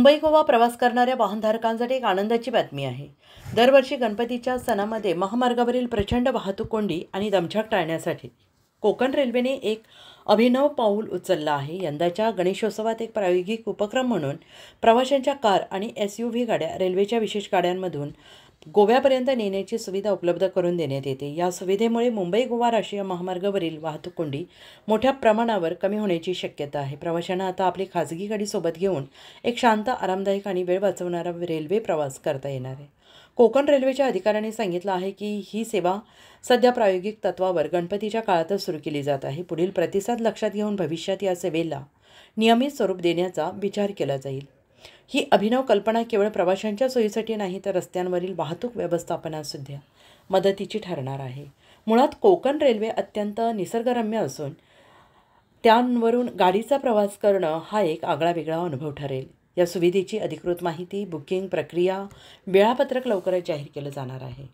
मुंबई गोवा प्रवास करणाऱ्या वाहनधारकांसाठी एक आनंदाची बातमी आहे। दरवर्षी गणपतीच्या सणामध्ये महामार्गावरील प्रचंड वाहतूक कोंडी आणि दमछाक टाळण्यासाठी कोकण रेल्वेने एक अभिनव पाऊल उचललं आहे। यंदाच्या गणेशोत्सवात एक प्रायोगिक उपक्रम म्हणून प्रवाशांच्या कार आणि SUV गाड्या रेल्वेच्या विशेष गाड्यांमधून गोव्यापर्यंत नेण्याची सुविधा उपलब्ध करून देण्यात येते। या सुविधेमुळे मुंबई गोवा राष्ट्रीय महामार्गावरील वाहतूक कोंडी मोठ्या प्रमाणावर कमी होण्याची शक्यता आहे। प्रवाशांना आता आपली खाजगी गाडी सोबत घेऊन एक शांत, आरामदायक आणि वेळ वाचवणारा रेल्वे प्रवास करता येणार आहे। कोकण रेल्वेच्या अधिकाऱ्यांनी सांगितलं आहे की ही सेवा सध्या प्रायोगिक तत्वावर गणपतीच्या काळातच सुरू केली जात आहे। पुढील प्रतिसाद लक्षात घेऊन भविष्यात या सेवेला नियमित स्वरूप देण्याचा विचार केला जाईल। ही अभिनव कल्पना केवळ प्रवाशांच्या सोयीसाठी नाही तर रस्त्यांवरील वाहतूक व्यवस्थापनासुद्धा मदतीची ठरणार आहे। मुळात कोकण रेल्वे अत्यंत निसर्गरम्य असून त्यांवरून गाडीचा प्रवास करणं हा एक आगळावेगळा अनुभव ठरेल। या सुविधेची अधिकृत माहिती, बुकिंग प्रक्रिया, वेळापत्रक लवकरच जाहीर केलं जाणार आहे।